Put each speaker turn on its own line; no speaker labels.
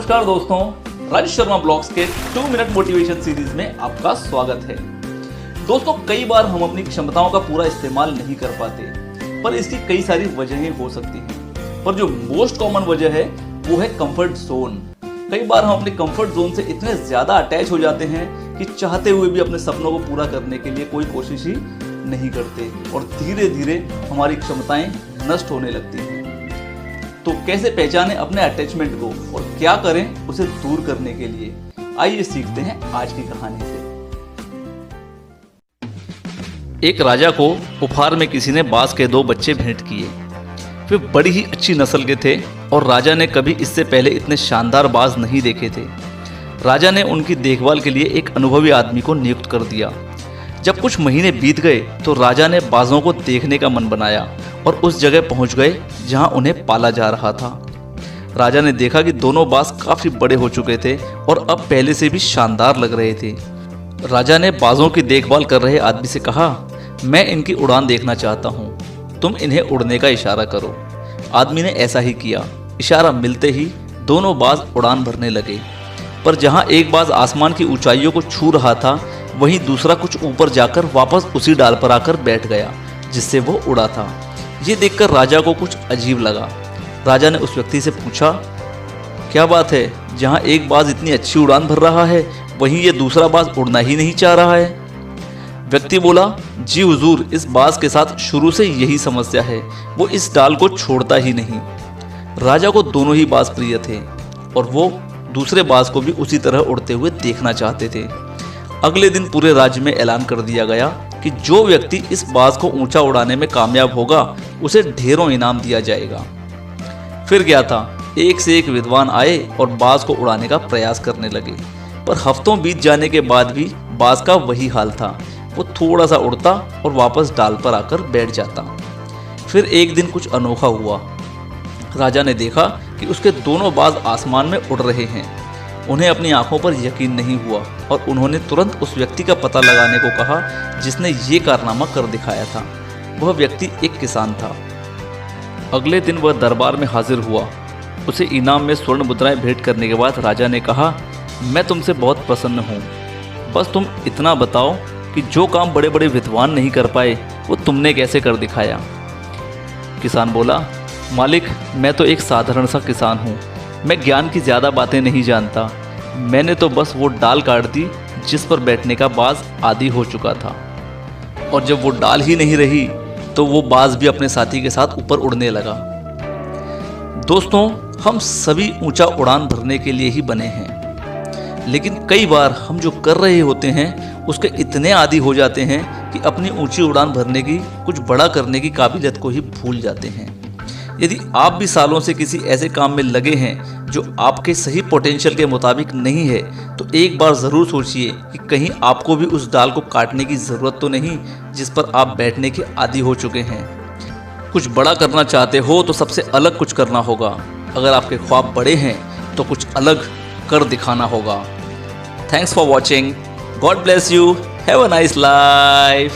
नमस्कार दोस्तों, राजेश शर्मा ब्लॉग्स के 2 मिनट मोटिवेशन सीरीज में आपका स्वागत है। दोस्तों, कई बार हम अपनी क्षमताओं का पूरा इस्तेमाल नहीं कर पाते, पर इसकी कई सारी वजहें हो सकती हैं। पर जो मोस्ट कॉमन वजह है वो है कंफर्ट जोन। कई बार हम अपने कंफर्ट जोन से इतने ज्यादा अटैच हो जाते हैं कि चाहते हुए भी अपने सपनों को पूरा करने के लिए कोई कोशिश ही नहीं करते और धीरे धीरे हमारी क्षमताएं नष्ट होने लगती हैं। तो कैसे पहचानें अपने अटैचमेंट को और क्या करें उसे दूर करने के लिए, आइए सीखते हैं आज की कहानी से। एक राजा को उपहार में किसी ने बांस के 2 बच्चे भेंट किए। वे बड़ी ही अच्छी नस्ल के थे और राजा ने कभी इससे पहले इतने शानदार बाज नहीं देखे थे। राजा ने उनकी देखभाल के लिए एक अनुभवी आदमी को नियुक्त कर दिया। जब कुछ महीने बीत गए तो राजा ने बाजों को देखने का मन बनाया और उस जगह पहुंच गए जहां उन्हें पाला जा रहा था। राजा ने देखा कि दोनों बाज काफी बड़े हो चुके थे और अब पहले से भी शानदार लग रहे थे। राजा ने बाजों की देखभाल कर रहे आदमी से कहा, मैं इनकी उड़ान देखना चाहता हूँ, तुम इन्हें उड़ने का इशारा करो। आदमी ने ऐसा ही किया। इशारा मिलते ही दोनों बाज उड़ान भरने लगे, पर जहाँ एक बाज आसमान की ऊंचाइयों को छू रहा था वहीं दूसरा कुछ ऊपर जाकर वापस उसी डाल पर आकर बैठ गया जिससे वो उड़ा था। ये देखकर राजा को कुछ अजीब लगा। राजा ने उस व्यक्ति से पूछा, क्या बात है, जहाँ एक बाज इतनी अच्छी उड़ान भर रहा है वहीं ये दूसरा बाज उड़ना ही नहीं चाह रहा है। व्यक्ति बोला, जी हुजूर, इस बाज के साथ शुरू से यही समस्या है, वो इस डाल को छोड़ता ही नहीं। राजा को दोनों ही बाज प्रिय थे और वो दूसरे बाज को भी उसी तरह उड़ते हुए देखना चाहते थे। अगले दिन पूरे राज्य में ऐलान कर दिया गया कि जो व्यक्ति इस बाज को ऊंचा उड़ाने में कामयाब होगा उसे ढेरों इनाम दिया जाएगा। फिर क्या था, एक से एक विद्वान आए और बाज को उड़ाने का प्रयास करने लगे, पर हफ्तों बीत जाने के बाद भी बाज का वही हाल था। वो थोड़ा सा उड़ता और वापस डाल पर आकर बैठ जाता। फिर एक दिन कुछ अनोखा हुआ। राजा ने देखा कि उसके दोनों बाज आसमान में उड़ रहे हैं। उन्हें अपनी आंखों पर यकीन नहीं हुआ और उन्होंने तुरंत उस व्यक्ति का पता लगाने को कहा जिसने ये कारनामा कर दिखाया था। वह व्यक्ति एक किसान था। अगले दिन वह दरबार में हाजिर हुआ। उसे इनाम में स्वर्ण मुद्राएं भेंट करने के बाद राजा ने कहा, मैं तुमसे बहुत प्रसन्न हूँ, बस तुम इतना बताओ कि जो काम बड़े बड़े विद्वान नहीं कर पाए वो तुमने कैसे कर दिखाया। किसान बोला, मालिक, मैं तो एक साधारण सा किसान हूँ, मैं ज्ञान की ज़्यादा बातें नहीं जानता। मैंने तो बस वो डाल काट दी जिस पर बैठने का बाज आदी हो चुका था, और जब वो डाल ही नहीं रही तो वो बाज भी अपने साथी के साथ ऊपर उड़ने लगा। दोस्तों, हम सभी ऊंचा उड़ान भरने के लिए ही बने हैं, लेकिन कई बार हम जो कर रहे होते हैं उसके इतने आदी हो जाते हैं कि अपनी ऊंची उड़ान भरने की, कुछ बड़ा करने की काबिलियत को ही भूल जाते हैं। यदि आप भी सालों से किसी ऐसे काम में लगे हैं जो आपके सही पोटेंशियल के मुताबिक नहीं है, तो एक बार ज़रूर सोचिए कि कहीं आपको भी उस डाल को काटने की ज़रूरत तो नहीं जिस पर आप बैठने के आदी हो चुके हैं। कुछ बड़ा करना चाहते हो तो सबसे अलग कुछ करना होगा। अगर आपके ख्वाब बड़े हैं तो कुछ अलग कर दिखाना होगा। Thanks for watching. God bless you. Have a nice life.